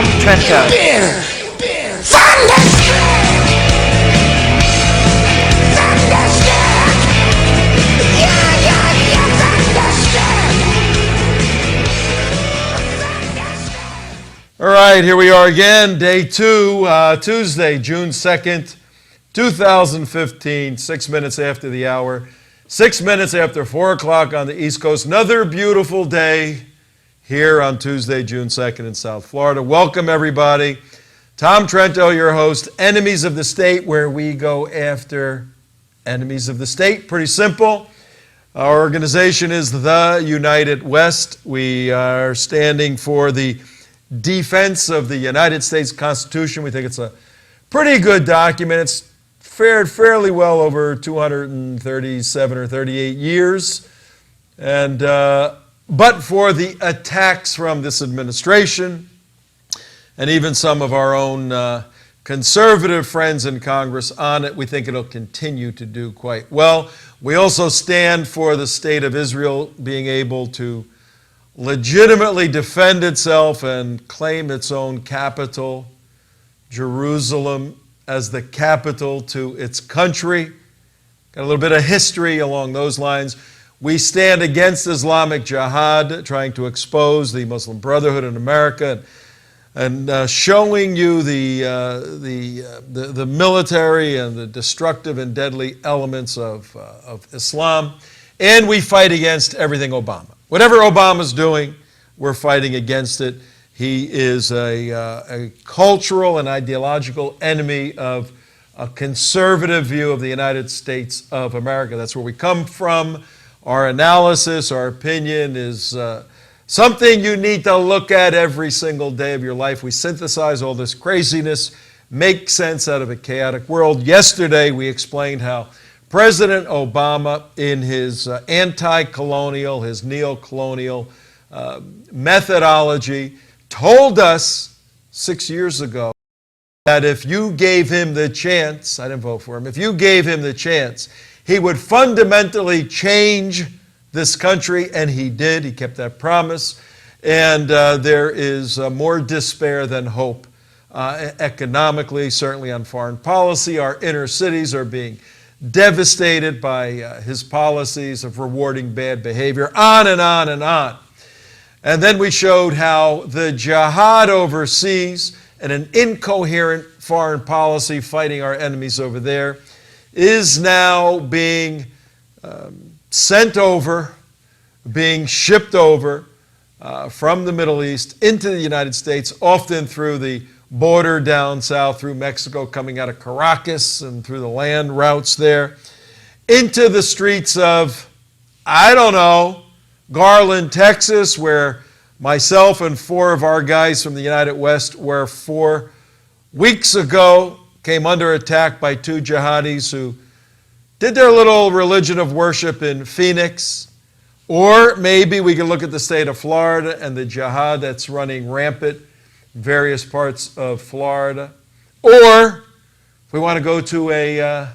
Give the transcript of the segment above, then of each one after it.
Tom Trento. All right, here we are again, day two, Tuesday, June 2nd, 2015, 6 minutes after the hour, 6 minutes after 4 o'clock on the East Coast. Another beautiful day here on Tuesday, June 2nd in South Florida. Welcome, everybody. Tom Trento, your host, Enemies of the State, where we go after enemies of the state. Pretty simple. Our organization is the United West. We are standing for the defense of the United States Constitution. We think it's a pretty good document. It's fared fairly well over 237 or 38 years. And but for the attacks from this administration and even some of our own conservative friends in Congress on it, we think it'll continue to do quite well. We also stand for the state of Israel being able to legitimately defend itself and claim its own capital, Jerusalem, as the capital to its country. Got a little bit of history along those lines. We stand against Islamic Jihad, trying to expose the Muslim Brotherhood in America and showing you the military and the destructive and deadly elements of Islam. And we fight against everything Obama. Whatever Obama's doing, we're fighting against it. He is a cultural and ideological enemy of a conservative view of the United States of America. That's where we come from. Our analysis, our opinion is something you need to look at every single day of your life. We synthesize all this craziness, make sense out of a chaotic world. Yesterday, we explained how President Obama, in his anti-colonial, his neo-colonial methodology, told us 6 years ago that if you gave him the chance, I didn't vote for him, if you gave him the chance, he would fundamentally change this country, and he did. He kept that promise. And there is more despair than hope economically, certainly on foreign policy. Our inner cities are being devastated by his policies of rewarding bad behavior, on and on and on. And then we showed how the jihad overseas and an incoherent foreign policy fighting our enemies over there is now being sent over, being shipped over from the Middle East into the United States, often through the border down south through Mexico, coming out of Caracas and through the land routes there, into the streets of, I don't know, Garland, Texas, where myself and 4 of our guys from the United West were 4 weeks ago, came under attack by 2 jihadis who did their little religion of worship in Phoenix. Or maybe we can look at the state of Florida and the jihad that's running rampant various parts of Florida. Or if we want to go to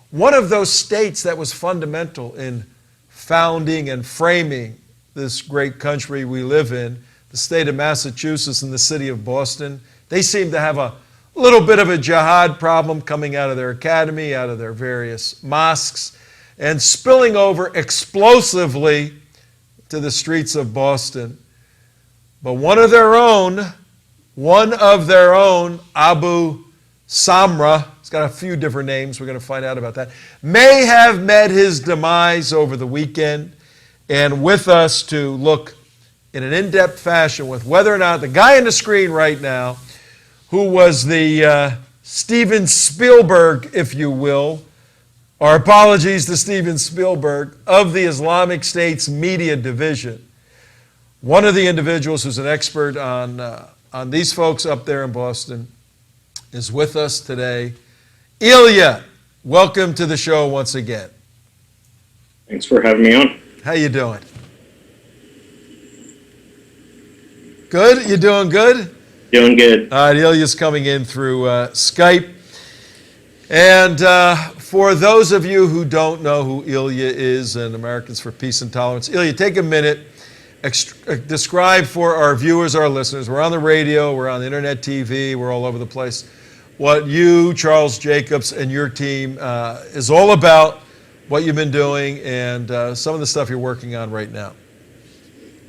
one of those states that was fundamental in founding and framing this great country we live in, the state of Massachusetts and the city of Boston. They seem to have a little bit of a jihad problem coming out of their academy, out of their various mosques, and spilling over explosively to the streets of Boston. But one of their own, Abu Samra, he's got a few different names, we're going to find out about that, may have met his demise over the weekend. And with us to look in an in-depth fashion with whether or not the guy on the screen right now, who was the Steven Spielberg, if you will, our apologies to Steven Spielberg, of the Islamic State's media division. One of the individuals who's an expert on these folks up there in Boston is with us today. Ilya, welcome to the show once again. Thanks for having me on. How you doing? Good? You doing good? Doing good. All right, Ilya's coming in through Skype. And for those of you who don't know who Ilya is and Americans for Peace and Tolerance, Ilya, take a minute. describe for our viewers, our listeners, we're on the radio, we're on the internet TV, we're all over the place, what you, Charles Jacobs, and your team is all about, what you've been doing, and some of the stuff you're working on right now.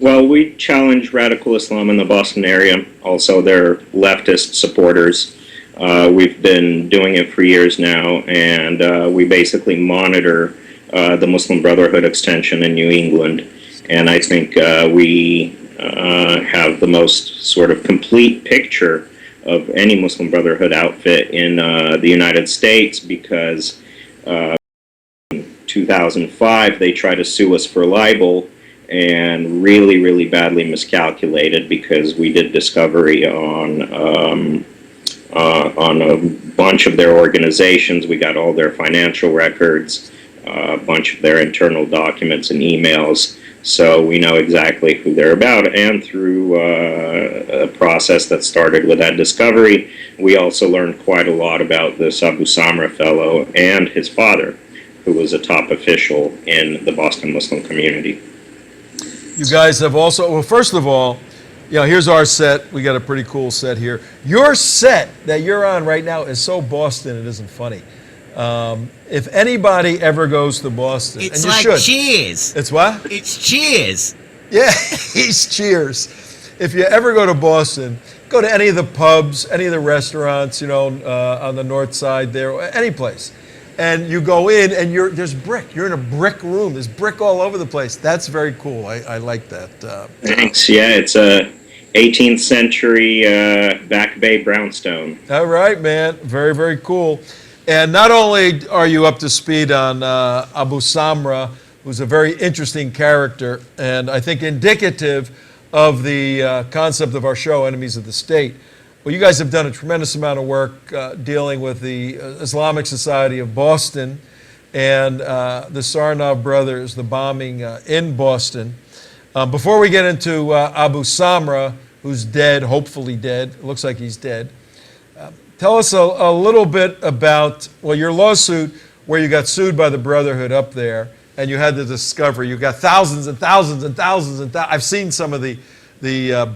Well, we challenge radical Islam in the Boston area, also their leftist supporters. We've been doing it for years now, and we basically monitor the Muslim Brotherhood extension in New England. And I think we have the most sort of complete picture of any Muslim Brotherhood outfit in the United States, because in 2005 they tried to sue us for libel, and really badly miscalculated, because we did discovery on a bunch of their organizations. We got all their financial records, a bunch of their internal documents and emails, so we know exactly who they're about. And through a process that started with that discovery, we also learned quite a lot about this Abousamra fellow and his father, who was a top official in the Boston Muslim community. You guys have also, well, first of all, here's our set. We got a pretty cool set here. Your set that you're on right now is so Boston, it isn't funny. If anybody ever goes to Boston, it's and you like should. Cheers. It's what? It's Cheers. Yeah, he's Cheers. If you ever go to Boston, go to any of the pubs, any of the restaurants, on the north side there, any place. And you go in, and there's brick. You're in a brick room. There's brick all over the place. That's very cool. I like that. Thanks. Yeah, it's a 18th century Back Bay brownstone. All right, man. Very, very cool. And not only are you up to speed on Abousamra, who's a very interesting character, and I think indicative of the concept of our show, Enemies of the State. Well, you guys have done a tremendous amount of work dealing with the Islamic Society of Boston and the Sarnav brothers, the bombing in Boston. Before we get into Abousamra, who's dead, hopefully dead, it looks like he's dead, tell us a little bit about, your lawsuit where you got sued by the Brotherhood up there, and you had the discovery. You got thousands and thousands and thousands and thousands. I've seen some of the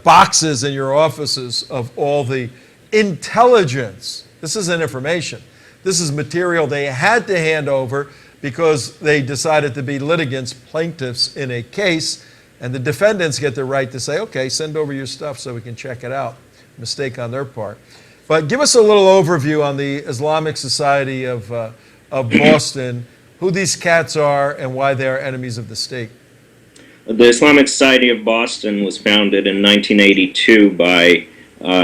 boxes in your offices of all the intelligence. This isn't information. This is material they had to hand over because they decided to be litigants, plaintiffs in a case, and the defendants get the right to say, okay, send over your stuff so we can check it out. Mistake on their part. But give us a little overview on the Islamic Society of Boston, who these cats are and why they are enemies of the state. The Islamic Society of Boston was founded in 1982 by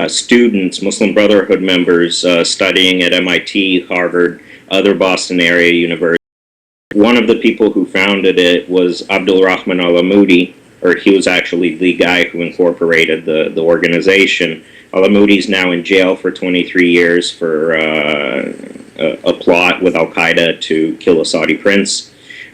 students, Muslim Brotherhood members studying at MIT, Harvard, other Boston area universities. One of the people who founded it was Abdul Rahman Al-Amoudi, or he was actually the guy who incorporated the organization. Al-Amoudi is now in jail for 23 years for a plot with Al-Qaeda to kill a Saudi prince.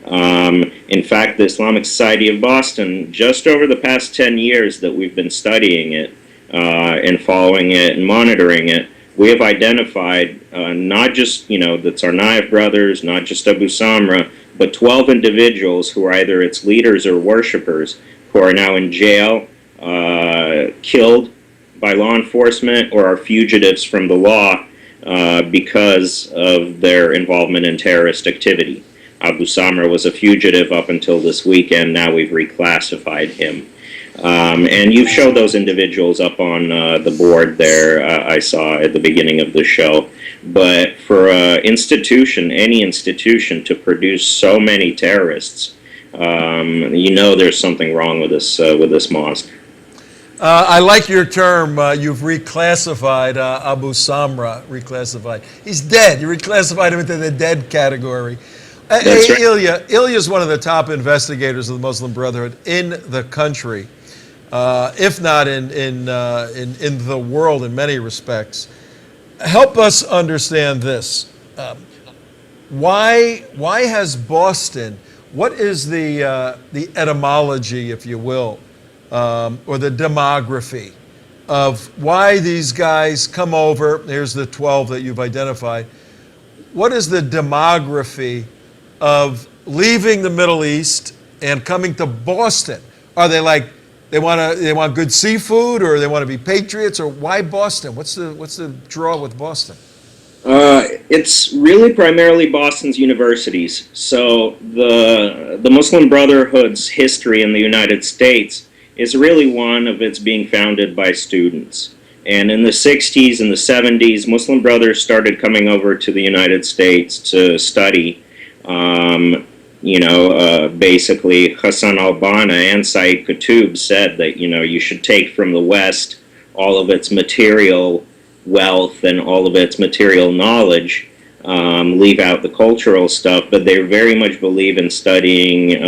In fact, the Islamic Society of Boston, just over the past 10 years that we've been studying it and following it and monitoring it, we have identified not just, the Tsarnaev brothers, not just Abousamra, but 12 individuals who are either its leaders or worshippers who are now in jail, killed by law enforcement, or are fugitives from the law because of their involvement in terrorist activity. Abousamra was a fugitive up until this weekend. Now we've reclassified him. And you've showed those individuals up on the board there, I saw at the beginning of the show. But for any institution to produce so many terrorists, there's something wrong with this mosque. I like your term, you've reclassified Abousamra, reclassified. He's dead. You reclassified him into the dead category. That's right. Ilya is one of the top investigators of the Muslim Brotherhood in the country, if not in the world in many respects. Help us understand this. Why has Boston, what is the etymology, if you will, or the demography of why these guys come over? Here's the 12 that you've identified. What is the demography of leaving the Middle East and coming to Boston? Are they like They want good seafood, or they want to be patriots, or why Boston? What's the draw with Boston? It's really primarily Boston's universities. So the Muslim Brotherhood's history in the United States is really one of its being founded by students. And in the 60s and the 70s, Muslim Brothers started coming over to the United States to study. Basically, Hassan al-Banna and Said Qutb said that, you should take from the West all of its material wealth and all of its material knowledge, leave out the cultural stuff, but they very much believe in studying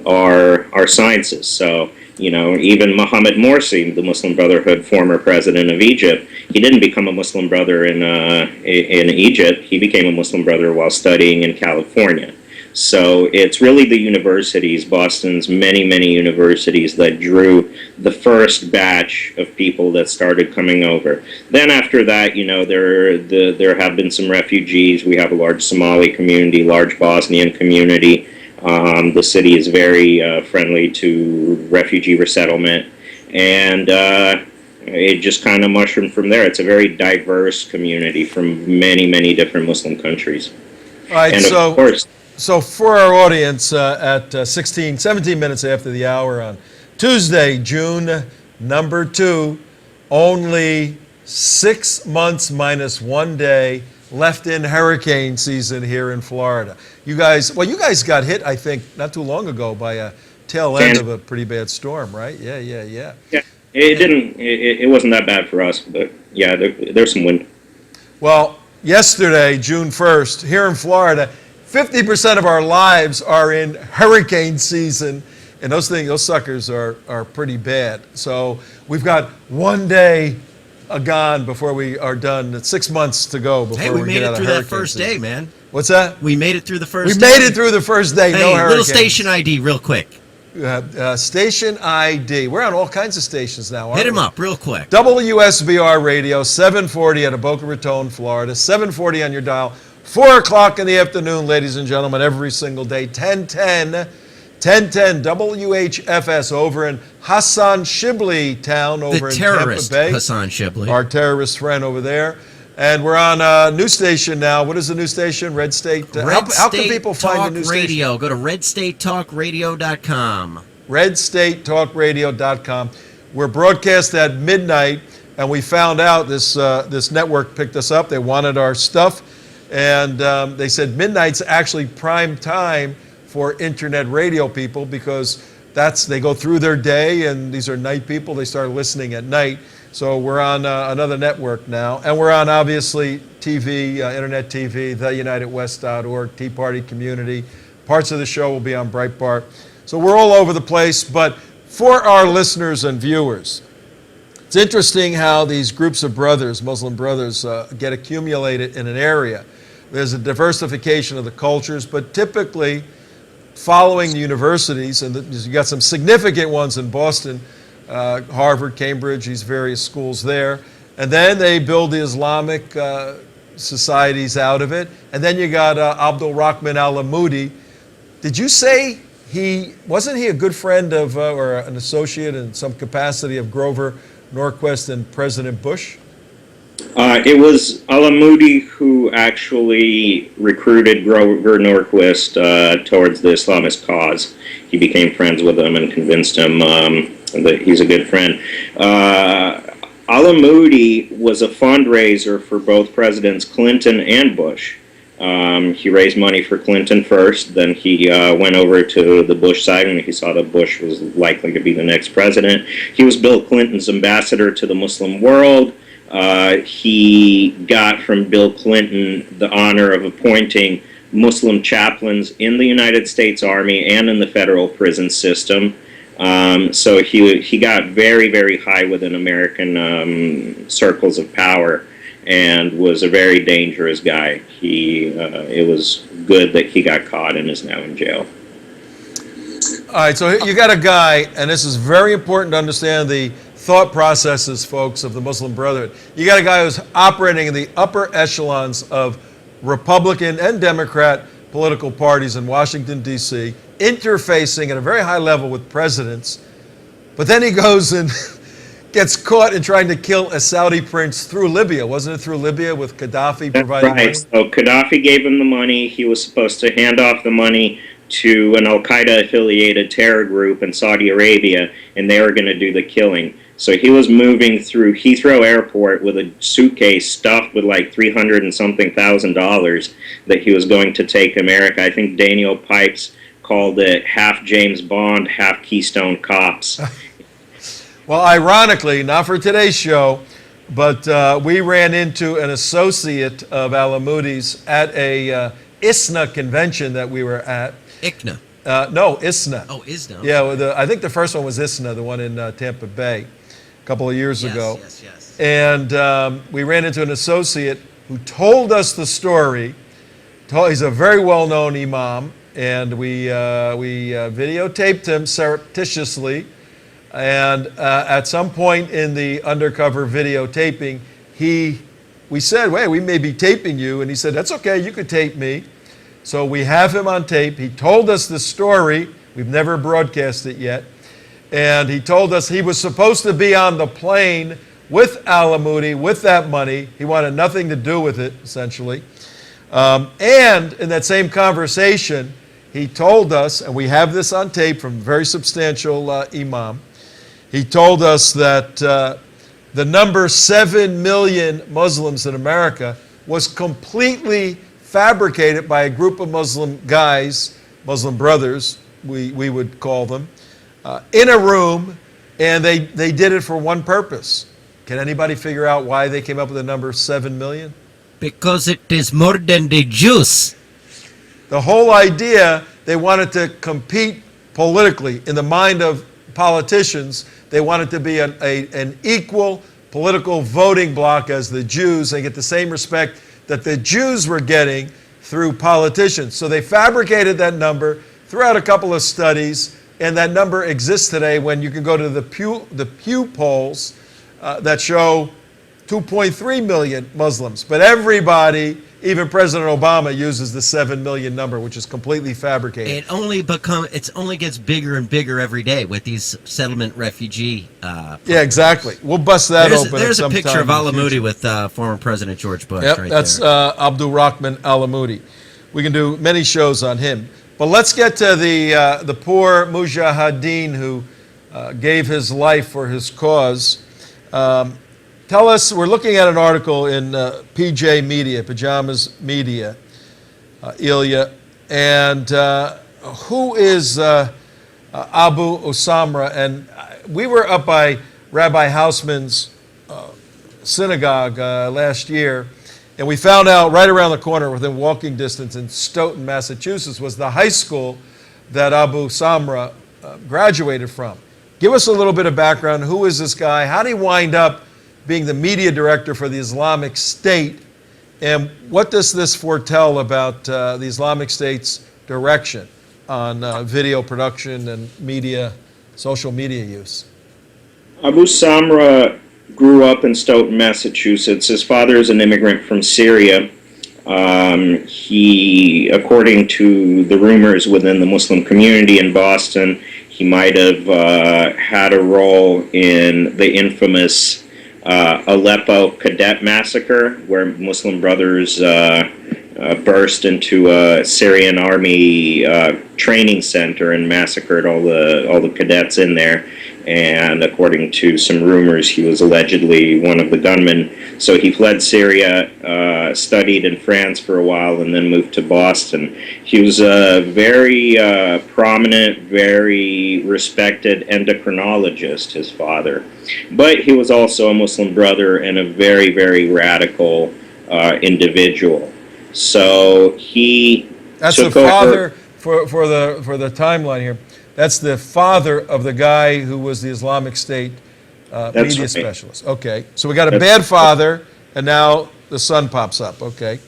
our sciences. So, even Mohammed Morsi, the Muslim Brotherhood former president of Egypt, he didn't become a Muslim brother in Egypt. He became a Muslim brother while studying in California. So it's really the universities, Boston's many, many universities, that drew the first batch of people that started coming over. Then after that, there have been some refugees. We have a large Somali community, large Bosnian community. The city is very friendly to refugee resettlement, and it just kind of mushroomed from there. It's a very diverse community from many, many different Muslim countries. All right, and so, of course, so for our audience, at 17 minutes after the hour on Tuesday, June number 2, only 6 months minus 1 day left in hurricane season here in Florida. You guys got hit, I think, not too long ago by a tail end of a pretty bad storm, right? Yeah. Yeah, it wasn't that bad for us, but yeah, there's some wind. Well, yesterday, June 1st, here in Florida, 50% of our lives are in hurricane season, and those suckers are pretty bad. So we've got 1 day gone before we are done. It's 6 months to go before we get out of hurricane season. Hey, we made it through that first day, man. What's that? We made it through the first day. We made it through the first day, no hurricanes. Little station ID real quick. Station ID. We're on all kinds of stations now, aren't we? Hit him up real quick. WSBR Radio, 740 out of Boca Raton, Florida, 740 on your dial. 4 o'clock in the afternoon, ladies and gentlemen, every single day. 1010 WHFS over in Hassan Shibli town over in Tampa Bay. The terrorist Hassan Shibli. Our terrorist friend over there. And we're on a new station now. What is the new station? Red State? How can people find the new Radio. station? Go to redstatetalkradio.com. redstatetalkradio.com. We're broadcast at midnight, and we found out this network picked us up. They wanted our stuff, and they said midnight's actually prime time for internet radio people, because they go through their day, and these are night people. They start listening at night. So we're on another network now, and we're on, obviously, TV, internet TV, theunitedwest.org, Tea Party Community. Parts of the show will be on Breitbart. So we're all over the place, but for our listeners and viewers, it's interesting how these groups of brothers, Muslim brothers, get accumulated in an area. There's a diversification of the cultures, but typically following the universities, and you got some significant ones in Boston, Harvard, Cambridge, these various schools there. And then they build the Islamic societies out of it. And then you got Abdul Rahman Al-Amoudi. Did you say wasn't he a good friend of, or an associate in some capacity of Grover Norquist and President Bush? It was Al-Amoudi who actually recruited Grover Norquist towards the Islamist cause. He became friends with him and convinced him that he's a good friend. Al-Amoudi was a fundraiser for both Presidents Clinton and Bush. He raised money for Clinton first, then he went over to the Bush side when he saw that Bush was likely to be the next president. He was Bill Clinton's ambassador to the Muslim world. He got from Bill Clinton the honor of appointing Muslim chaplains in the United States Army and in the federal prison system. So he got very, very high within American circles of power, and was a very dangerous guy. It was good that he got caught and is now in jail. All right, so you got a guy, and this is very important to understand the thought processes, folks, of the Muslim Brotherhood. You got a guy who's operating in the upper echelons of Republican and Democrat political parties in Washington, D.C., interfacing at a very high level with presidents, But then he goes and gets caught in trying to kill a Saudi prince through Libya. Wasn't it through Libya with Gaddafi providing money? Right. So Gaddafi gave him the money. He was supposed to hand off the money to an Al-Qaeda affiliated terror group in Saudi Arabia, and they were going to do the killing. So he was moving through Heathrow Airport with a suitcase stuffed with like $300 and something thousand that he was going to take America. I think Daniel Pipes called it half James Bond, half Keystone Cops. Well, ironically, not for today's show, but we ran into an associate of Al-Amoudi's at a ISNA convention that we were at. ICNA. No, ISNA. Oh, ISNA. Yeah, well, I think the first one was ISNA, the one in Tampa Bay, a couple of years ago. Yes. And we ran into an associate who told us the story. He's a very well-known imam, and we videotaped him surreptitiously. And at some point in the undercover videotaping, we said, "Wait, we may be taping you," and he said, "That's okay, you could tape me." So we have him on tape. He told us the story. We've never broadcast it yet. And he told us he was supposed to be on the plane with Al-Amoudi, with that money. He wanted nothing to do with it, essentially. And in that same conversation, he told us, and we have this on tape from a very substantial imam, he told us that the number 7 million Muslims in America was completely fabricated by a group of Muslim guys, Muslim brothers, we would call them, in a room, and they did it for one purpose. Can anybody figure out why they came up with the number 7 million? Because it is more than the Jews. The whole idea, they wanted to compete politically. In the mind of politicians, they wanted to be an equal political voting bloc as the Jews and get the same respect that the Jews were getting through politicians. So they fabricated that number, threw out a couple of studies, and that number exists today when you can go to the Pew polls that show 2.3 million Muslims. But everybody, even President Obama, uses the 7 million number, which is completely fabricated. It only gets bigger and bigger every day with these settlement refugee. Yeah, exactly. We'll bust that open. There's a at some picture time of Al-Amoudi with former President George Bush. Yep, right that's there. Abdul Rahman Al-Amoudi. We can do many shows on him. But let's get to the poor mujahideen who gave his life for his cause. Tell us, we're looking at an article in PJ Media, Pajamas Media, Ilya, and who is Abu Osamra? And we were up by Rabbi Hausman's synagogue last year, and we found out right around the corner, within walking distance in Stoughton, Massachusetts, was the high school that Abu Samra graduated from. Give us a little bit of background. Who is this guy? How did he wind up being the media director for the Islamic State? And what does this foretell about the Islamic State's direction on video production and media, social media use? Abu Samra grew up in Stoughton, Massachusetts. His father is an immigrant from Syria. He, according to the rumors within the Muslim community in Boston, he might have had a role in the infamous Aleppo cadet massacre, where Muslim brothers burst into a Syrian army training center and massacred all the cadets in there. And according to some rumors, he was allegedly one of the gunmen. So he fled Syria, studied in France for a while, and then moved to Boston. He was a very prominent, very respected endocrinologist, his father. But he was also a Muslim brother and a very, very radical individual. So he That's took the father, over. for the timeline here. That's the father of the guy who was the Islamic State media right. specialist. Okay, so we got a bad father, and now the son pops up. Okay.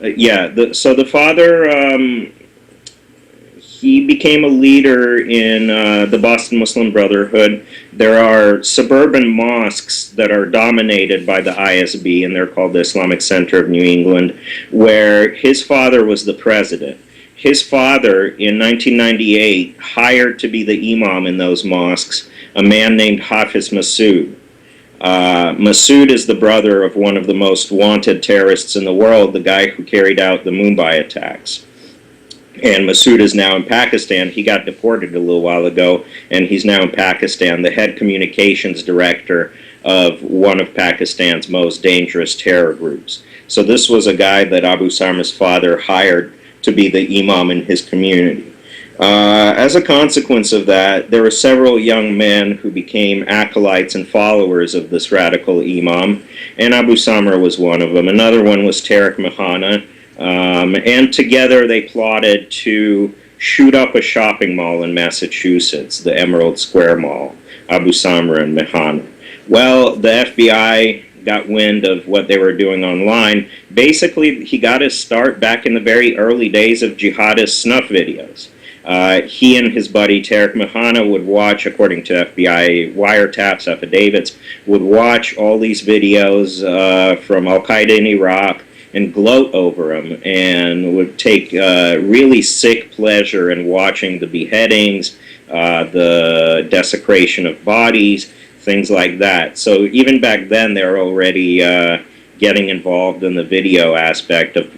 So the father, he became a leader in the Boston Muslim Brotherhood. There are suburban mosques that are dominated by the ISB, and they're called the Islamic Center of New England, where his father was the president. His father, in 1998, hired to be the imam in those mosques a man named Hafiz Massoud. Massoud is the brother of one of the most wanted terrorists in the world, the guy who carried out the Mumbai attacks. And Massoud is now in Pakistan. He got deported a little while ago, and he's now in Pakistan, the head communications director of one of Pakistan's most dangerous terror groups. So this was a guy that Abousamra's father hired to be the imam in his community. As a consequence of that, there were several young men who became acolytes and followers of this radical imam, and Abousamra was one of them. Another one was Tariq Mihana, and together they plotted to shoot up a shopping mall in Massachusetts, the Emerald Square Mall, Abousamra and Mihana. Well, the FBI got wind of what they were doing online. Basically, he got his start back in the very early days of jihadist snuff videos. He and his buddy Tariq Mihana would watch, according to FBI wiretaps, affidavits, would watch all these videos from Al-Qaeda in Iraq and gloat over them, and would take really sick pleasure in watching the beheadings, the desecration of bodies, things like that. So even back then, they were already getting involved in the video aspect of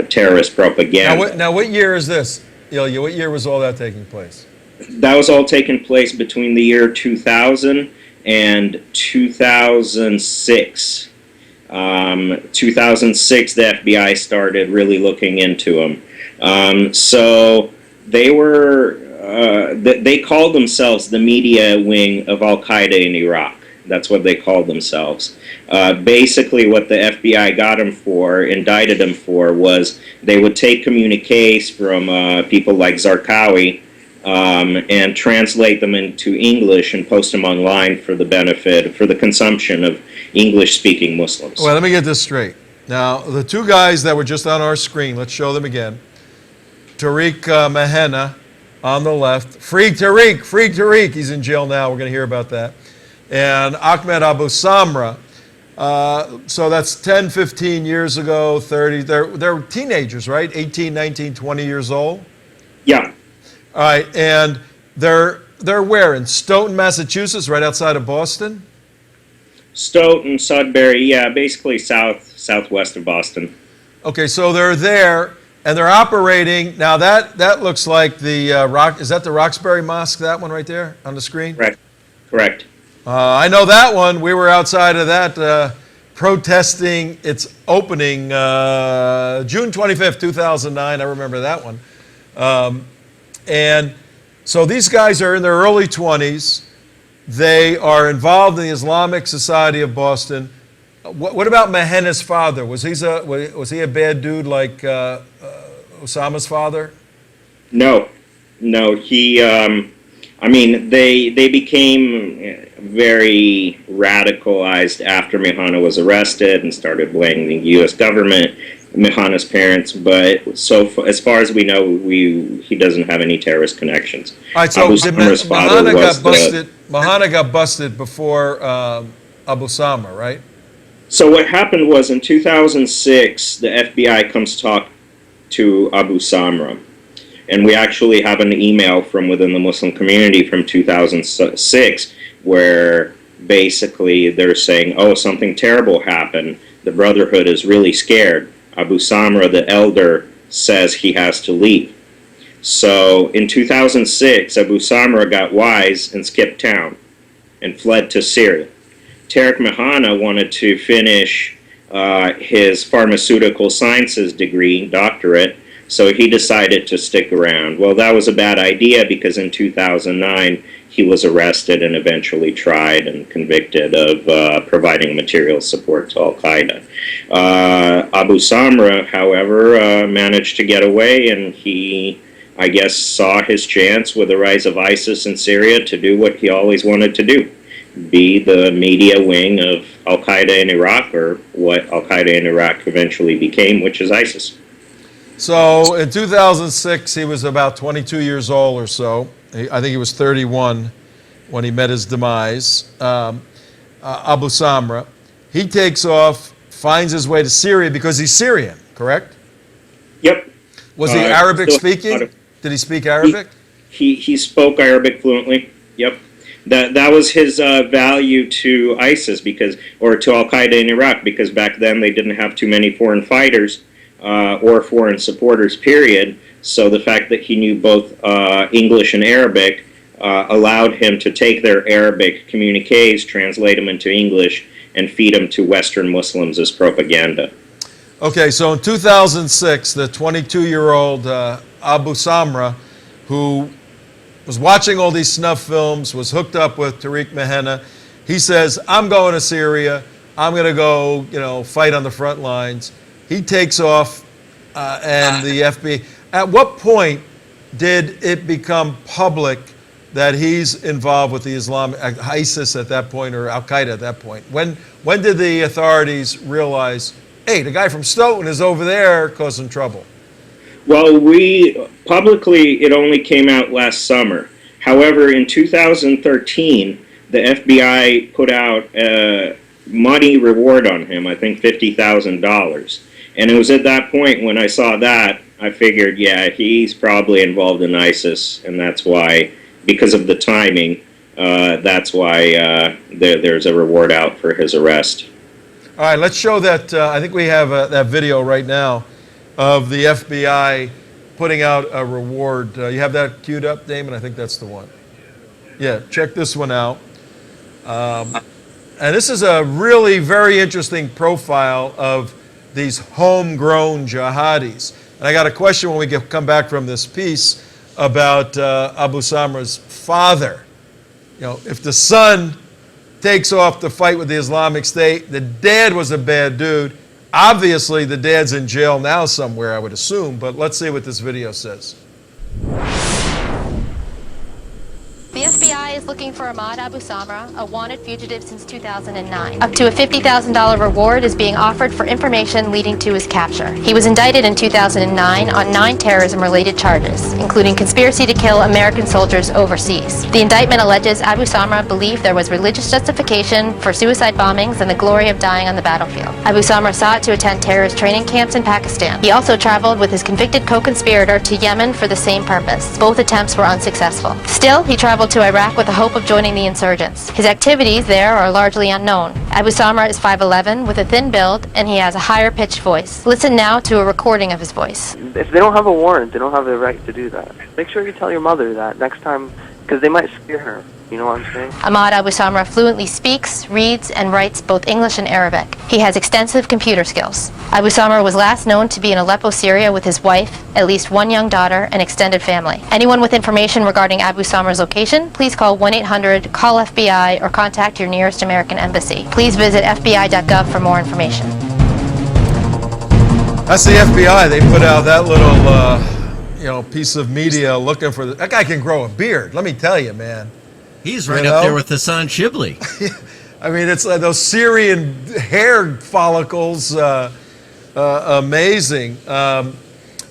terrorist propaganda. Now, what year is this? Ilya, what year was all that taking place? That was all taking place between the year 2000 and 2006. 2006, the FBI started really looking into them. So they were, they called themselves the media wing of Al-Qaeda in Iraq. That's what they called themselves. Basically, what the FBI got them for, indicted them for, was they would take communiques from people like Zarqawi and translate them into English and post them online for the benefit, for the consumption of English-speaking Muslims. Well, let me get this straight. Now, the two guys that were just on our screen, let's show them again. Tariq Mihana on the left. Free Tariq, he's in jail now, we're going to hear about that. And Ahmad Abousamra. So that's 10, 15 years ago, 30. They're teenagers, right? 18, 19, 20 years old? Yeah. All right, and they're where? In Stoughton, Massachusetts, right outside of Boston? Stoughton, Sudbury, yeah, basically southwest of Boston. Okay, so they're there, and they're operating. Now that looks like the is that the Roxbury Mosque, that one right there on the screen? Correct. I know that one. We were outside of that protesting its opening June 25th, 2009. I remember that one. And so these guys are in their early 20s. They are involved in the Islamic Society of Boston. What about Mihana's father? Was he a bad dude like Osama's father? No. He. I mean, they became very radicalized after Mihana was arrested and started blaming the U.S. government, Mihana's parents. But as far as we know, he doesn't have any terrorist connections. All right, so Mihana got busted before Abousamra, right? So what happened was in 2006, the FBI comes to talk to Abousamra. And we actually have an email from within the Muslim community from 2006 where basically they're saying, oh, something terrible happened. The Brotherhood is really scared. Abousamra, the elder, says he has to leave. So in 2006, Abousamra got wise and skipped town and fled to Syria. Tariq Mihana wanted to finish his pharmaceutical sciences degree, doctorate, so he decided to stick around. Well, that was a bad idea because in 2009 he was arrested and eventually tried and convicted of providing material support to Al-Qaeda. Abousamra, however, managed to get away, and he, I guess, saw his chance with the rise of ISIS in Syria to do what he always wanted to do, be the media wing of Al-Qaeda in Iraq, or what Al-Qaeda in Iraq eventually became, which is ISIS. So in 2006, he was about 22 years old or so. I think he was 31 when he met his demise. Abousamra. He takes off, finds his way to Syria because he's Syrian, correct? Yep. Was he Arabic speaking? Did he speak Arabic? He spoke Arabic fluently, yep. That was his value to ISIS or to Al Qaeda in Iraq, because back then they didn't have too many foreign fighters or foreign supporters. Period. So the fact that he knew both English and Arabic allowed him to take their Arabic communiques, translate them into English, and feed them to Western Muslims as propaganda. Okay, so in 2006, the 22-year-old Abousamra, who was watching all these snuff films, was hooked up with Tariq Mahenna, he says, I'm going to Syria, I'm going to go, fight on the front lines. He takes off, and the FBI. At what point did it become public that he's involved with the Islamic ISIS at that point, or Al Qaeda at that point? When did the authorities realize, hey, the guy from Stoughton is over there causing trouble? Well, publicly, it only came out last summer. However, in 2013, the FBI put out a money reward on him, I think $50,000. And it was at that point when I saw that, I figured, yeah, he's probably involved in ISIS, and that's why, because of the timing, that's why there's a reward out for his arrest. All right, let's show that. I think we have that video right now of the FBI putting out a reward. You have that queued up, Damon? I think that's the one. Yeah, check this one out. And this is a really very interesting profile of these homegrown jihadis. And I got a question when we come back from this piece about Abousamra's father. If the son takes off to fight with the Islamic State, the dad was a bad dude. Obviously, the dad's in jail now somewhere, I would assume, but let's see what this video says. The FBI is looking for Ahmad Abousamra, a wanted fugitive since 2009. Up to a $50,000 reward is being offered for information leading to his capture. He was indicted in 2009 on 9 terrorism-related charges, including conspiracy to kill American soldiers overseas. The indictment alleges Abousamra believed there was religious justification for suicide bombings and the glory of dying on the battlefield. Abousamra sought to attend terrorist training camps in Pakistan. He also traveled with his convicted co-conspirator to Yemen for the same purpose. Both attempts were unsuccessful. Still, he traveled to Iraq with the hope of joining the insurgents. His activities there are largely unknown. Abousamra is 5'11", with a thin build, and he has a higher-pitched voice. Listen now to a recording of his voice. If they don't have a warrant, they don't have the right to do that. Make sure you tell your mother that next time, because they might scare her. You know what I'm saying? Ahmad Abousamra fluently speaks, reads, and writes both English and Arabic. He has extensive computer skills. Abousamra was last known to be in Aleppo, Syria with his wife, at least one young daughter, and extended family. Anyone with information regarding Abousamra's location, please call 1-800-CALL-FBI or contact your nearest American embassy. Please visit FBI.gov for more information. That's the FBI. They put out that little, piece of media looking for that guy can grow a beard. Let me tell you, man. He's right up there with Hassan Shibli. I mean, it's like those Syrian hair follicles. Amazing. All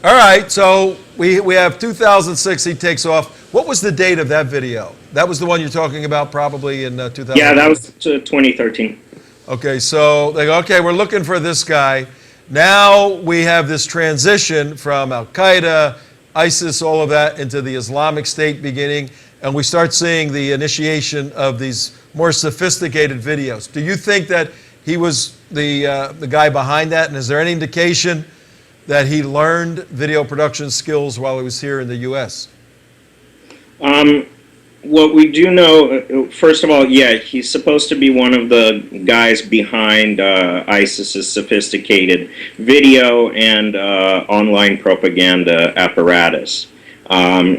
right, so we have 2006. He takes off. What was the date of that video? That was the one you're talking about, probably in 2000. Yeah, that was 2013. Okay, so they go, okay, we're looking for this guy. Now we have this transition from Al Qaeda, ISIS, all of that, into the Islamic State beginning. And we start seeing the initiation of these more sophisticated videos. Do you think that he was the guy behind that? And is there any indication that he learned video production skills while he was here in the U.S.? What we do know, first of all, yeah, he's supposed to be one of the guys behind ISIS's sophisticated video and online propaganda apparatus.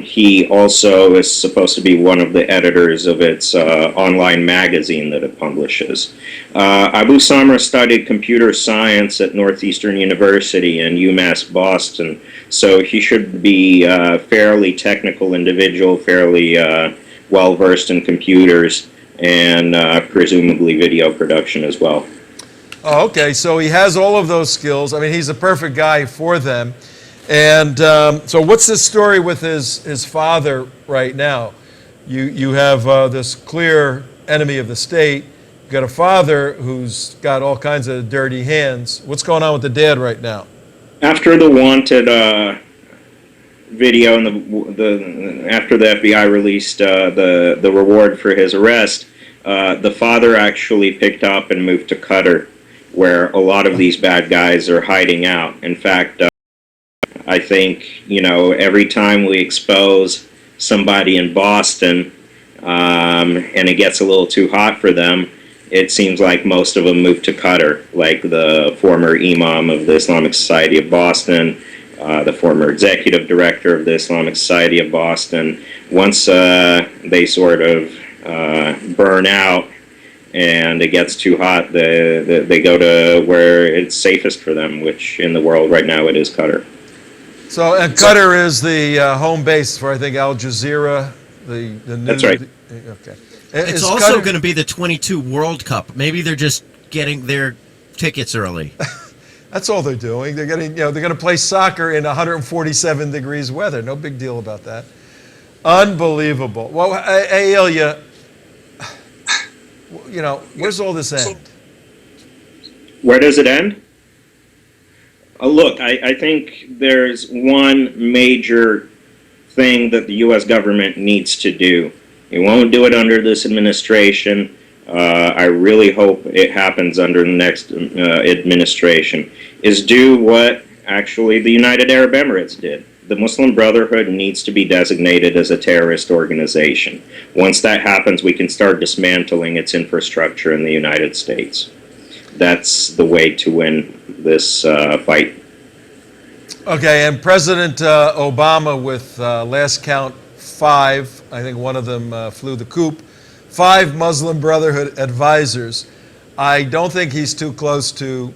He also is supposed to be one of the editors of its online magazine that it publishes. Abousamra studied computer science at Northeastern University and UMass Boston, so he should be a fairly technical individual, fairly well-versed in computers, and presumably video production as well. Oh, okay, so he has all of those skills. I mean, he's a perfect guy for them. And so what's the story with his father right now? You have this clear enemy of the state. You've got a father who's got all kinds of dirty hands. What's going on with the dad right now? After the wanted video and the after the FBI released the reward for his arrest, the father actually picked up and moved to Qatar, where a lot of these bad guys are hiding out. In fact, I think, you know, every time we expose somebody in Boston and it gets a little too hot for them, it seems like most of them move to Qatar, like the former Imam of the Islamic Society of Boston, the former executive director of the Islamic Society of Boston. Once they sort of burn out and it gets too hot, they go to where it's safest for them, which in the world right now it is Qatar. So, and Qatar is the home base for, I think, Al Jazeera, the news. That's right. Okay. It's also going to be the 22 World Cup. Maybe they're just getting their tickets early. That's all they're doing. They're getting, they're going to play soccer in 147 degrees weather. No big deal about that. Unbelievable. Well, hey, Ilya, where's all this end? Where does it end? Look, I think there's one major thing that the U.S. government needs to do. It won't do it under this administration. I really hope it happens under the next administration, is do what actually the United Arab Emirates did. The Muslim Brotherhood needs to be designated as a terrorist organization. Once that happens, we can start dismantling its infrastructure in the United States. That's the way to win this fight. Okay, and President Obama, with last count 5, I think one of them flew the coop, 5 Muslim Brotherhood advisors. I don't think he's too close to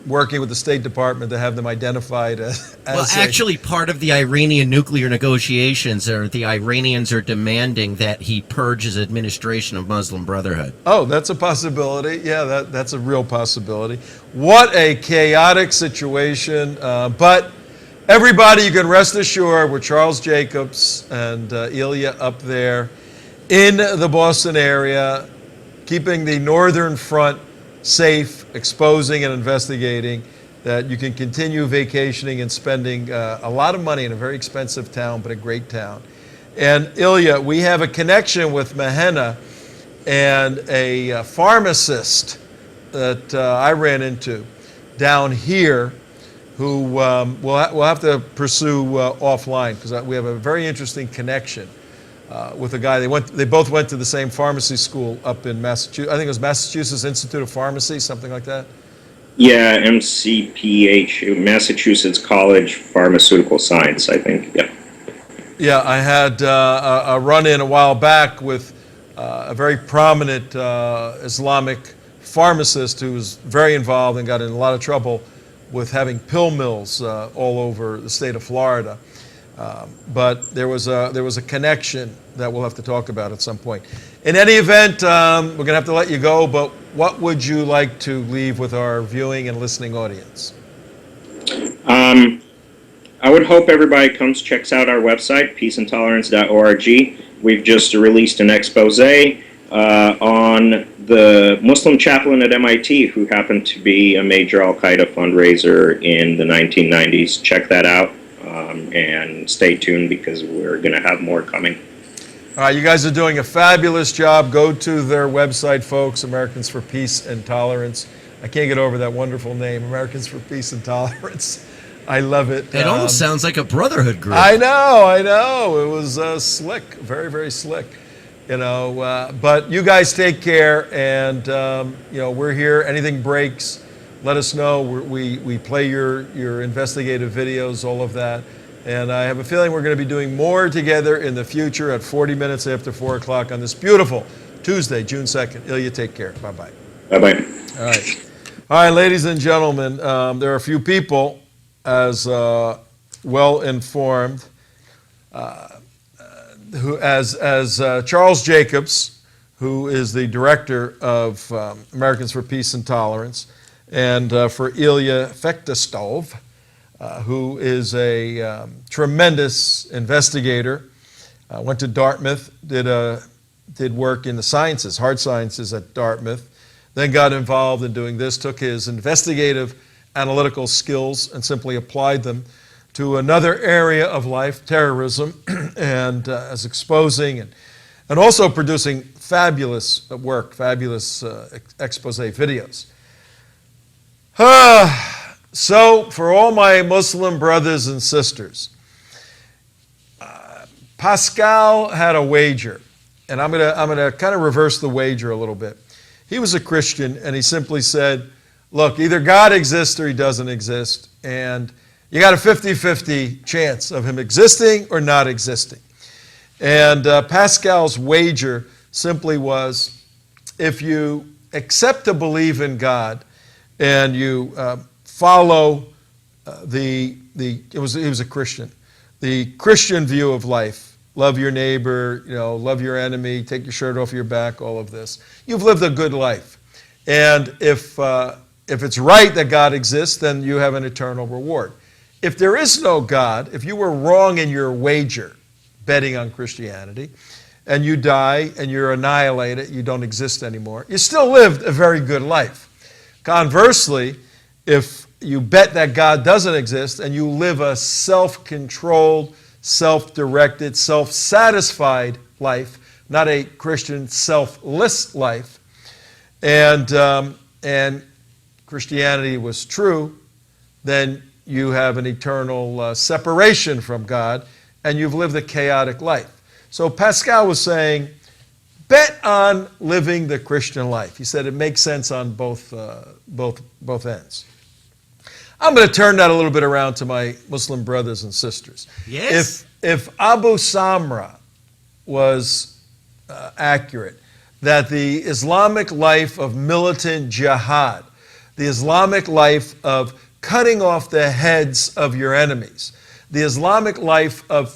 working with the State Department to have them identified as well, actually, part of the Iranian nuclear negotiations are the Iranians are demanding that he purge his administration of Muslim Brotherhood. Oh, that's a possibility. Yeah, that's a real possibility. What a chaotic situation. But everybody, you can rest assured, with Charles Jacobs and Ilya up there in the Boston area, keeping the Northern Front safe, exposing and investigating, that you can continue vacationing and spending a lot of money in a very expensive town, but a great town. And Ilya, we have a connection with Mehenna and a pharmacist that I ran into down here who we'll have to pursue offline, because we have a very interesting connection with a guy. They both went to the same pharmacy school up in Massachusetts. I think it was Massachusetts Institute of Pharmacy, something like that. Yeah, MCPH, Massachusetts College Pharmaceutical Science, I think. Yeah. Yeah, I had a run-in a while back with a very prominent Islamic pharmacist who was very involved and got in a lot of trouble with having pill mills all over the state of Florida. But there was a connection that we'll have to talk about at some point. In any event, we're going to have to let you go, but what would you like to leave with our viewing and listening audience? I would hope everybody comes, checks out our website, peaceandtolerance.org. We've just released an expose on the Muslim chaplain at MIT who happened to be a major Al-Qaeda fundraiser in the 1990s. Check that out. And stay tuned, because we're going to have more coming. All right, you guys are doing a fabulous job. Go to their website, folks, Americans for Peace and Tolerance. I can't get over that wonderful name, Americans for Peace and Tolerance. I love it. It almost sounds like a brotherhood group. I know. It was slick, very, very slick. But you guys take care, and we're here. Anything breaks, let us know. We play your investigative videos, all of that. And I have a feeling we're going to be doing more together in the future at 40 minutes after 4 o'clock on this beautiful Tuesday, June 2nd. Ilya, take care. Bye-bye. Bye-bye. All right, ladies and gentlemen, there are a few people as well informed who, as Charles Jacobs, who is the director of Americans for Peace and Tolerance, and for Ilya Fektestov, who is a tremendous investigator. Went to Dartmouth, did work in the sciences, hard sciences at Dartmouth, then got involved in doing this, took his investigative analytical skills and simply applied them to another area of life, terrorism, and as exposing and also producing fabulous work, fabulous expose videos. So, for all my Muslim brothers and sisters, Pascal had a wager, and I'm gonna kind of reverse the wager a little bit. He was a Christian, and he simply said, look, either God exists or he doesn't exist, and you got a 50-50 chance of him existing or not existing. And Pascal's wager simply was, if you accept to believe in God and you follow he was a Christian, the Christian view of life, love your neighbor, love your enemy, take your shirt off your back, all of this, you've lived a good life. And if it's right that God exists, then you have an eternal reward. If there is no God, if you were wrong in your wager, betting on Christianity, and you die and you're annihilated, you don't exist anymore, you still lived a very good life. Conversely, if you bet that God doesn't exist and you live a self-controlled, self-directed, self-satisfied life, not a Christian selfless life, and Christianity was true, then you have an eternal separation from God, and you've lived a chaotic life. So Pascal was saying, bet on living the Christian life. He said it makes sense on both ends. I'm going to turn that a little bit around to my Muslim brothers and sisters. Yes. If Abousamra was accurate, that the Islamic life of militant jihad, the Islamic life of cutting off the heads of your enemies, the Islamic life of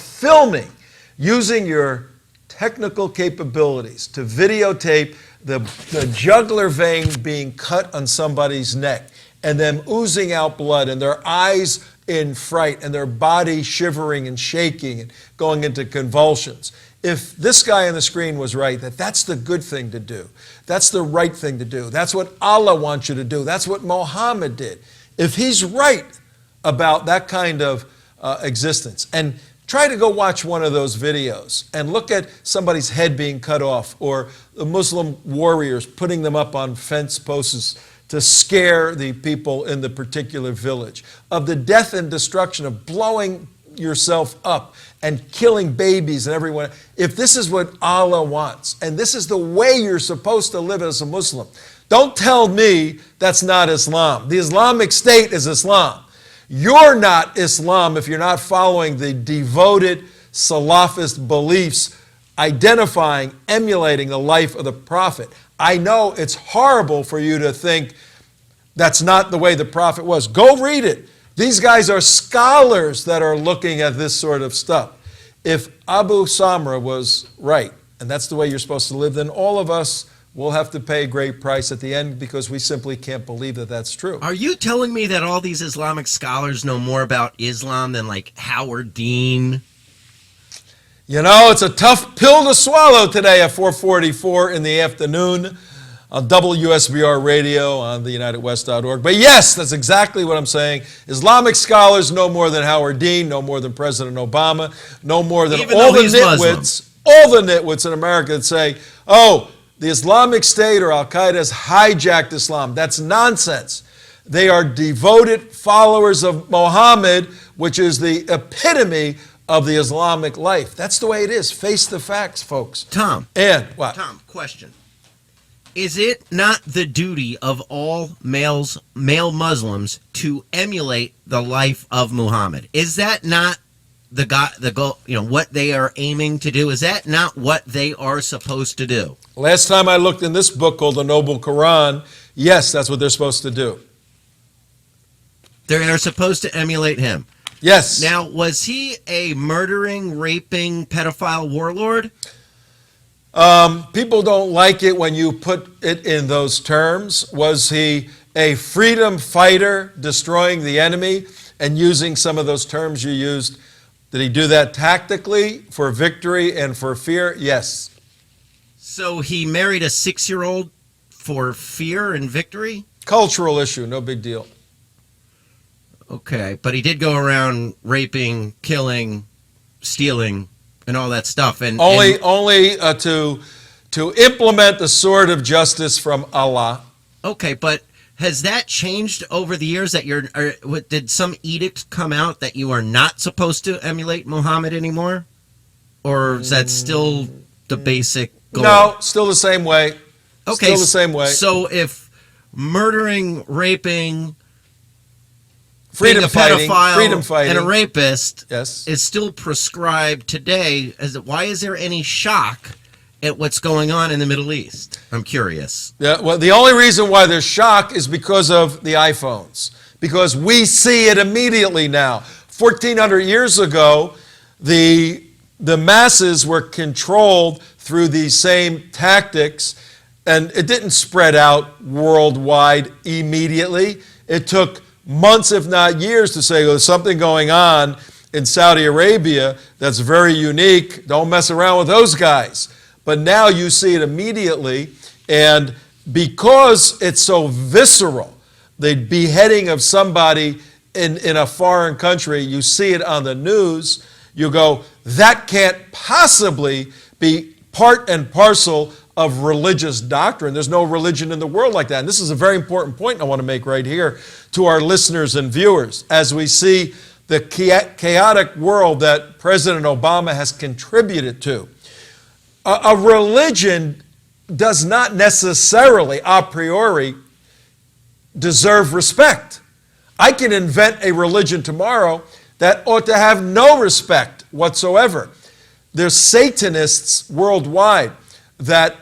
filming, using your technical capabilities to videotape the jugular vein being cut on somebody's neck and them oozing out blood and their eyes in fright and their body shivering and shaking and going into convulsions. If this guy on the screen was right, that's the good thing to do, that's the right thing to do, that's what Allah wants you to do, that's what Muhammad did. If he's right about that kind of existence, and try to go watch one of those videos and look at somebody's head being cut off, or the Muslim warriors putting them up on fence posts to scare the people in the particular village, of the death and destruction of blowing yourself up and killing babies and everyone. If this is what Allah wants, and this is the way you're supposed to live as a Muslim, don't tell me that's not Islam. The Islamic State is Islam. You're not Islam if you're not following the devoted Salafist beliefs, identifying, emulating the life of the Prophet. I know it's horrible for you to think that's not the way the Prophet was. Go read it. These guys are scholars that are looking at this sort of stuff. If Abousamra was right, and that's the way you're supposed to live, then all of us will have to pay a great price at the end, because we simply can't believe that that's true. Are you telling me that all these Islamic scholars know more about Islam than like Howard Dean? It's a tough pill to swallow today at 4:44 in the afternoon on WSBR radio on the UnitedWest.org. But yes, that's exactly what I'm saying. Islamic scholars know more than Howard Dean, know more than President Obama, know more than all the nitwits in America that say, oh, the Islamic State or Al-Qaeda has hijacked Islam. That's nonsense. They are devoted followers of Muhammad, which is the epitome of the Islamic life. That's the way it is. Face the facts, folks. Tom. And what? Tom, question. Is it not the duty of all male Muslims to emulate the life of Muhammad? Is that not the goal, what they are aiming to do? Is that not what they are supposed to do? Last time I looked in this book called the Noble Quran, yes, that's what they're supposed to do. They're supposed to emulate him. Yes. Now, was he a murdering, raping, pedophile warlord? People don't like it when you put it in those terms. Was he a freedom fighter, destroying the enemy and using some of those terms you used? Did he do that tactically for victory and for fear? Yes. So he married a 6-year-old for fear and victory? Cultural issue, no big deal. Okay, but he did go around raping, killing, stealing, and all that stuff. And Only to implement the sword of justice from Allah. okay, but has that changed over the years? That did some edict come out that you are not supposed to emulate Muhammad anymore, or is that still the basic goal? No, still the same way. Okay, Still the same way. So if murdering, raping, Freedom being a fighting, pedophile freedom fighting. and a rapist Yes. is still prescribed today, why is there any shock at what's going on in the Middle East? I'm curious. Yeah, well, the only reason why there's shock is because of the iPhones. Because we see it immediately now. 1,400 years ago, the masses were controlled through these same tactics, and it didn't spread out worldwide immediately. It took months, if not years, to say, there's something going on in Saudi Arabia that's very unique. Don't mess around with those guys. But now you see it immediately, and because it's so visceral, the beheading of somebody in a foreign country, you see it on the news, you go, that can't possibly be part and parcel of religious doctrine. There's no religion in the world like that. And this is a very important point I want to make right here to our listeners and viewers as we see the chaotic world that President Obama has contributed to. A religion does not necessarily, a priori, deserve respect. I can invent a religion tomorrow that ought to have no respect whatsoever. There's Satanists worldwide that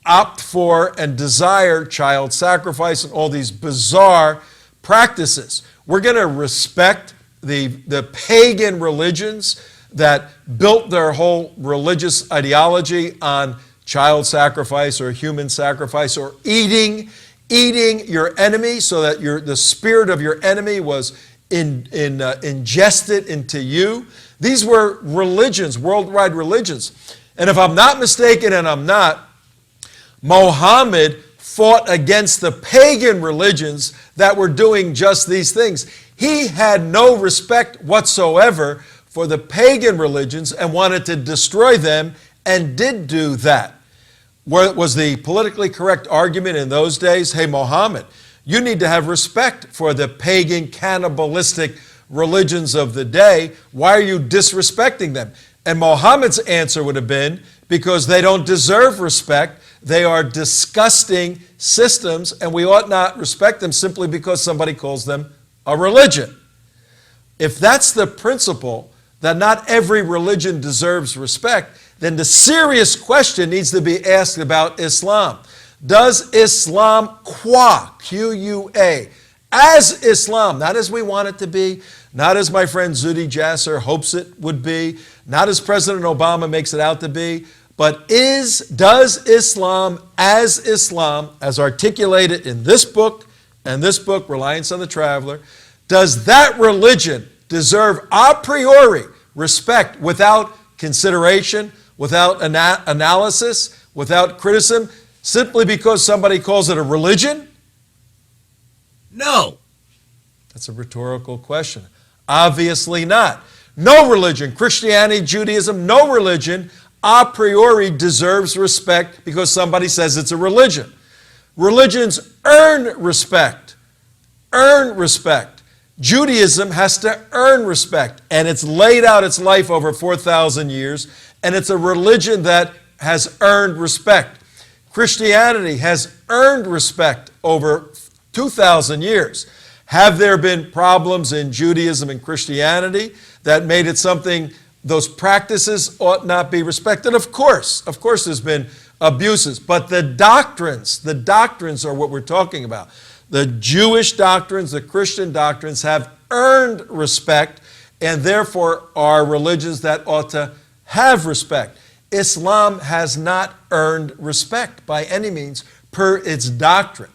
opt for and desire child sacrifice and all these bizarre practices. We're going to respect the pagan religions that built their whole religious ideology on child sacrifice or human sacrifice or eating your enemy so that the spirit of your enemy was ingested into you. These were religions, worldwide religions. And if I'm not mistaken, and I'm not, Mohammed fought against the pagan religions that were doing just these things. He had no respect whatsoever for the pagan religions and wanted to destroy them and did do that. What was the politically correct argument in those days? Hey, Mohammed, you need to have respect for the pagan cannibalistic religions of the day. Why are you disrespecting them? And Mohammed's answer would have been, because they don't deserve respect. They are disgusting systems, and we ought not respect them simply because somebody calls them a religion. If that's the principle, that not every religion deserves respect, then the serious question needs to be asked about Islam. Does Islam Q-U-A, as Islam, not as we want it to be, not as my friend Zuhdi Jasser hopes it would be, not as President Obama makes it out to be, but does Islam, as articulated in this book, and this book, Reliance on the Traveler, does that religion deserve a priori respect without consideration, without analysis, without criticism, simply because somebody calls it a religion? No. That's a rhetorical question. Obviously not. No religion, Christianity, Judaism, no religion a priori deserves respect because somebody says it's a religion. Religions earn respect. Earn respect. Judaism has to earn respect, and it's laid out its life over 4,000 years, and it's a religion that has earned respect. Christianity has earned respect over 2,000 years. Have there been problems in Judaism and Christianity that made it something those practices ought not be respected? Of course there's been abuses, but the doctrines are what we're talking about. The Jewish doctrines, the Christian doctrines have earned respect and therefore are religions that ought to have respect. Islam has not earned respect by any means per its doctrine.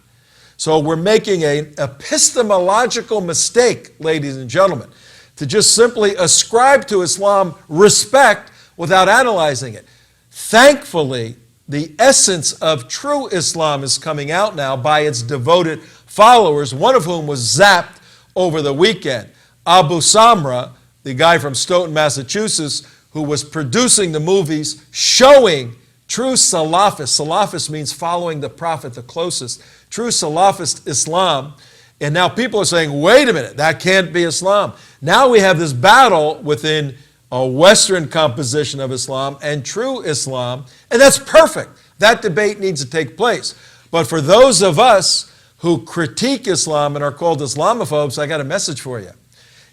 So we're making an epistemological mistake, ladies and gentlemen, to just simply ascribe to Islam respect without analyzing it. Thankfully, the essence of true Islam is coming out now by its devoted followers, one of whom was zapped over the weekend. Abousamra, the guy from Stoughton, Massachusetts, who was producing the movies showing true Salafist. Salafist means following the Prophet the closest. True Salafist Islam. And now people are saying, wait a minute, that can't be Islam. Now we have this battle within a Western composition of Islam and true Islam, and that's perfect. That debate needs to take place. But for those of us who critique Islam and are called Islamophobes, I got a message for you.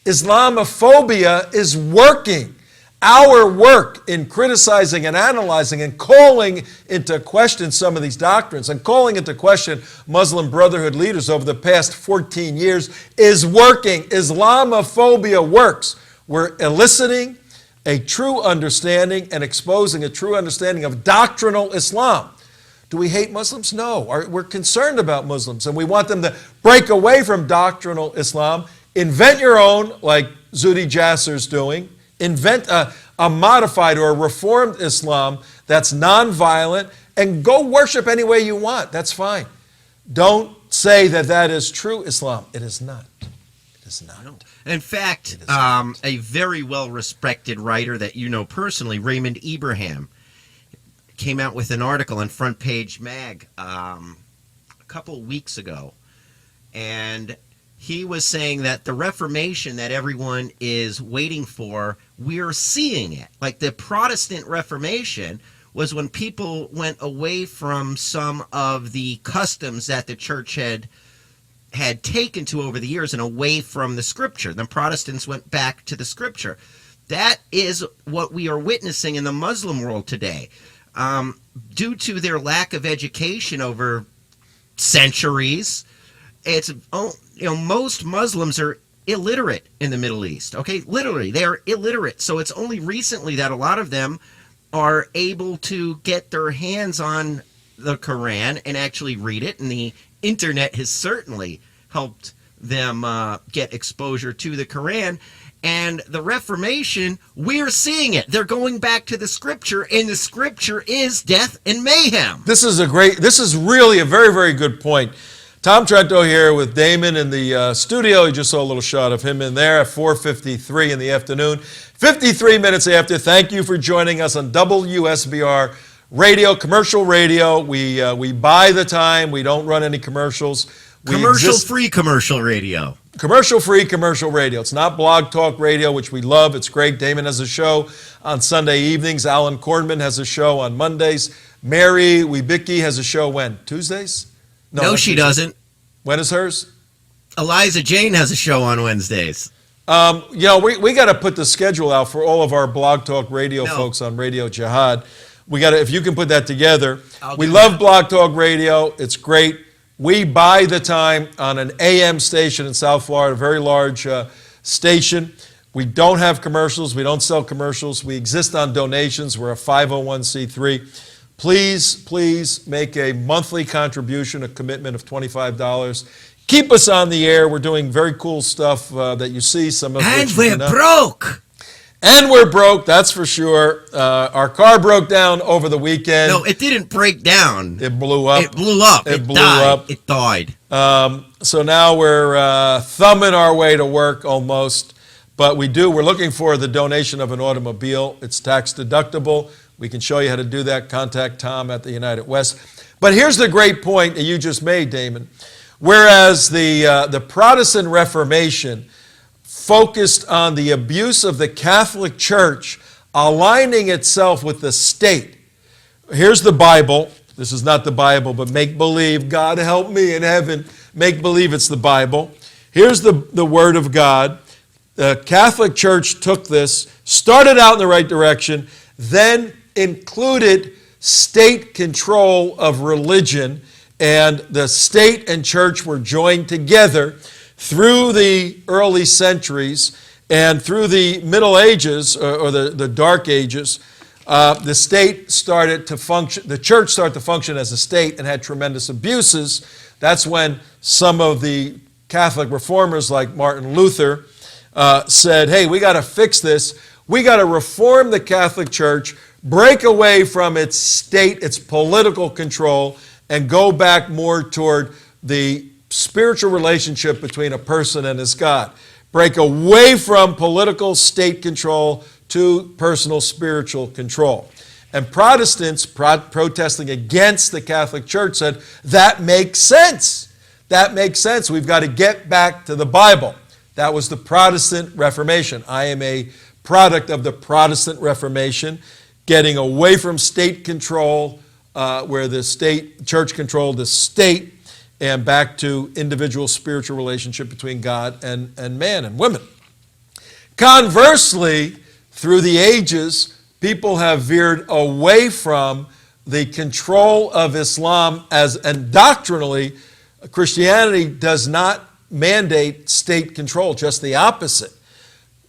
Islamophobia is working. Our work in criticizing and analyzing and calling into question some of these doctrines and calling into question Muslim Brotherhood leaders over the past 14 years is working. Islamophobia works. We're eliciting a true understanding and exposing a true understanding of doctrinal Islam. Do we hate Muslims? No. We're concerned about Muslims, and we want them to break away from doctrinal Islam, invent your own, like Zuhdi Jasser's doing, invent a modified or a reformed Islam that's nonviolent, and go worship any way you want. That's fine. Don't say that that is true Islam. It is not. It is not. No. In fact, a very well-respected writer that you know personally, Raymond Ibrahim, came out with an article in Front Page Mag a couple of weeks ago, and he was saying that the Reformation that everyone is waiting for, we're seeing it. Like the Protestant Reformation was when people went away from some of the customs that the church had taken to over the years and away from the scripture. Then Protestants went back to the scripture. That is what we are witnessing in the Muslim world today. Due to their lack of education over centuries, it's most Muslims are illiterate in the Middle East. Okay, literally, they are illiterate. So it's only recently that a lot of them are able to get their hands on the Quran and actually read it. And the internet has certainly helped them get exposure to the Quran. And the Reformation, we're seeing it. They're going back to the scripture, and the scripture is death and mayhem. This is really a very, very good point. Tom Trento here with Damon in the studio. You just saw a little shot of him in there at 4:53 in the afternoon. 53 minutes after. Thank you for joining us on WSBR Radio, commercial radio. We buy the time. We don't run any commercials. Commercial-free commercial radio. Commercial-free commercial radio. It's not Blog Talk Radio, which we love. It's great. Damon has a show on Sunday evenings. Alan Kornman has a show on Mondays. Mary Wibicki has a show when? Tuesdays? No, she doesn't. When is hers? Eliza Jane has a show on Wednesdays. We got to put the schedule out for all of our Blog Talk Radio folks on Radio Jihad. We got to, if you can put that together. We love Blog Talk Radio. It's great. We buy the time on an AM station in South Florida, a very large station. We don't have commercials. We don't sell commercials. We exist on donations. We're a 501c3. Please make a monthly contribution, a commitment of $25. Keep us on the air. We're doing very cool stuff that you see. Some of and which we're broke. And we're broke, that's for sure. Our car broke down over the weekend. No, it didn't break down. It blew up. It blew up. It blew died. up. It died. So now we're thumbing our way to work almost. But we're looking for the donation of an automobile. It's tax deductible. We can show you how to do that. Contact Tom at the United West. But here's the great point that you just made, Damon. Whereas the Protestant Reformation focused on the abuse of the Catholic Church, aligning itself with the state. Here's the Bible. This is not the Bible, but make believe. God help me in heaven. Make believe it's the Bible. Here's the Word of God. The Catholic Church took this, started out in the right direction, then included state control of religion, and the state and church were joined together through the early centuries and through the Middle Ages, or the Dark Ages. The state started to function, the church started to function as a state and had tremendous abuses. That's when some of the Catholic reformers like Martin Luther said, hey, we got to fix this. We got to reform the Catholic Church, break away from its state, its political control, and go back more toward the spiritual relationship between a person and his God. Break away from political state control to personal spiritual control. And Protestants protesting against the Catholic Church said, that makes sense. That makes sense. We've got to get back to the Bible. That was the Protestant Reformation. I am a product of the Protestant Reformation, getting away from state control, where the church controlled the state, and back to individual spiritual relationship between God and man and women. Conversely, through the ages, people have veered away from the control of Islam and doctrinally, Christianity does not mandate state control, just the opposite.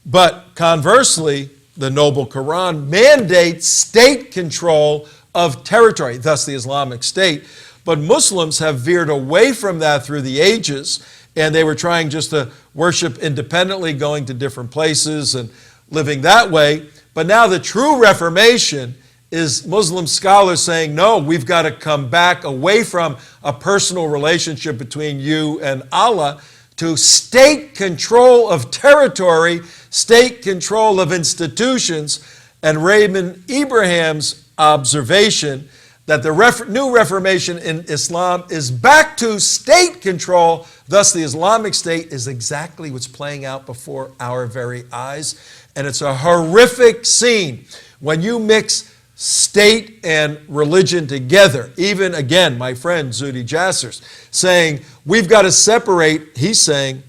But conversely, the Noble Quran mandates state control of territory, thus the Islamic State. But Muslims have veered away from that through the ages, and they were trying just to worship independently, going to different places and living that way. But now the true Reformation is Muslim scholars saying, no, we've got to come back away from a personal relationship between you and Allah to state control of territory, state control of institutions. And Raymond Ibrahim's observation that the new Reformation in Islam is back to state control, thus the Islamic State is exactly what's playing out before our very eyes. And it's a horrific scene when you mix state and religion together. Even, again, my friend Zuhdi Jassers saying, we've got to separate, he's saying,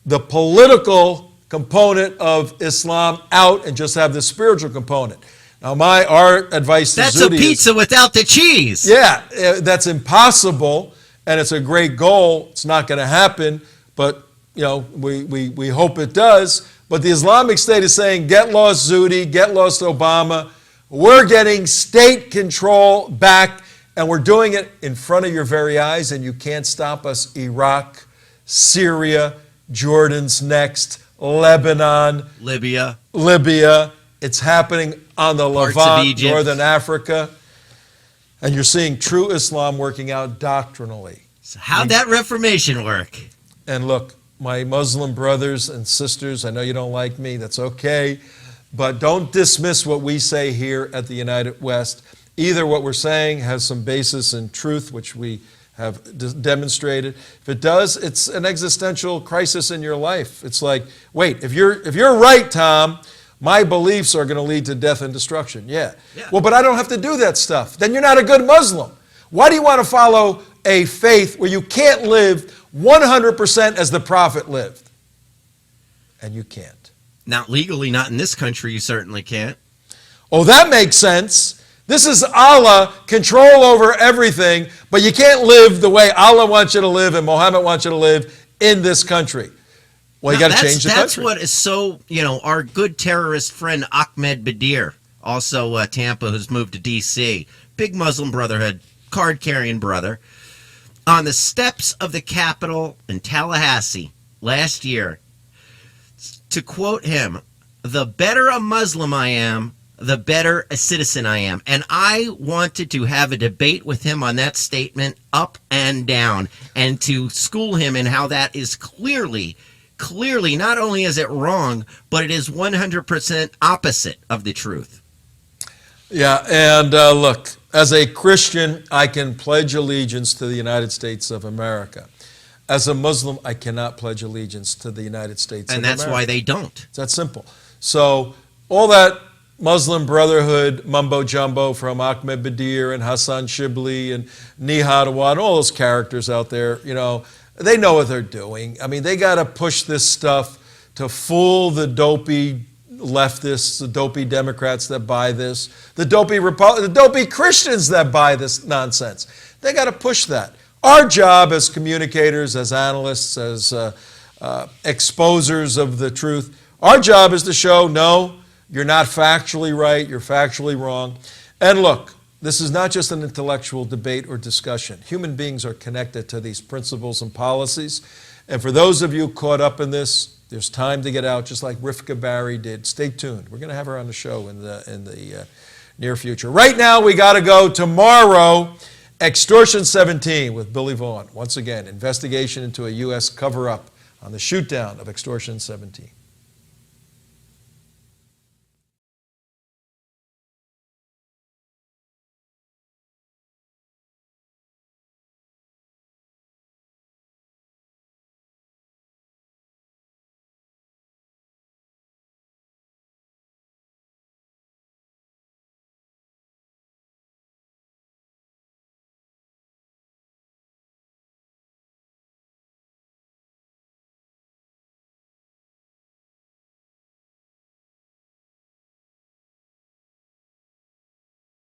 the political component of Islam out and just have the spiritual component. Now, our advice to That's Zuhdi a pizza without the cheese. Yeah, that's impossible, and it's a great goal. It's not going to happen, but we hope it does. But the Islamic State is saying, get lost, Zuhdi, get lost, Obama. We're getting state control back, and we're doing it in front of your very eyes, and you can't stop us. Iraq, Syria, Jordan's next, Lebanon, Libya. It's happening on the Parts of Levant, Egypt. Northern Africa. And you're seeing true Islam working out doctrinally. So how'd that Reformation work? And look, my Muslim brothers and sisters, I know you don't like me, that's okay, but don't dismiss what we say here at the United West. Either what we're saying has some basis in truth, which we have demonstrated. If it does, it's an existential crisis in your life. It's like, wait, if you're right, Tom, my beliefs are going to lead to death and destruction. Yeah. Well, but I don't have to do that stuff. Then you're not a good Muslim. Why do you want to follow a faith where you can't live 100% as the Prophet lived? And you can't. Not legally, not in this country, you certainly can't. Oh, that makes sense. This is Allah, control over everything, but you can't live the way Allah wants you to live and Muhammad wants you to live in this country. Well, you got to change the country. That's what is so, our good terrorist friend Ahmed Badir, also Tampa, who's moved to D.C., big Muslim Brotherhood, card-carrying brother, on the steps of the Capitol in Tallahassee last year, to quote him, "The better a Muslim I am, the better a citizen I am." And I wanted to have a debate with him on that statement up and down and to school him in how that is clearly, not only is it wrong, but it is 100% opposite of the truth. Yeah, and look, as a Christian, I can pledge allegiance to the United States of America. As a Muslim, I cannot pledge allegiance to the United States of America. And that's why they don't. It's that simple. So all that Muslim Brotherhood mumbo-jumbo from Ahmed Badir and Hassan Shibli and Nihad Awad, all those characters out there, they know what they're doing. I mean, they got to push this stuff to fool the dopey leftists, the dopey Democrats that buy this, the dopey Christians that buy this nonsense. They got to push that. Our job as communicators, as analysts, as exposers of the truth, our job is to show, no, you're not factually right, you're factually wrong. And look, this is not just an intellectual debate or discussion. Human beings are connected to these principles and policies. And for those of you caught up in this, there's time to get out, just like Rifka Barry did. Stay tuned. We're going to have her on the show in the near future. Right now, we got to go tomorrow Extortion 17 with Billy Vaughn. Once again, investigation into a U.S. cover-up on the shoot-down of Extortion 17.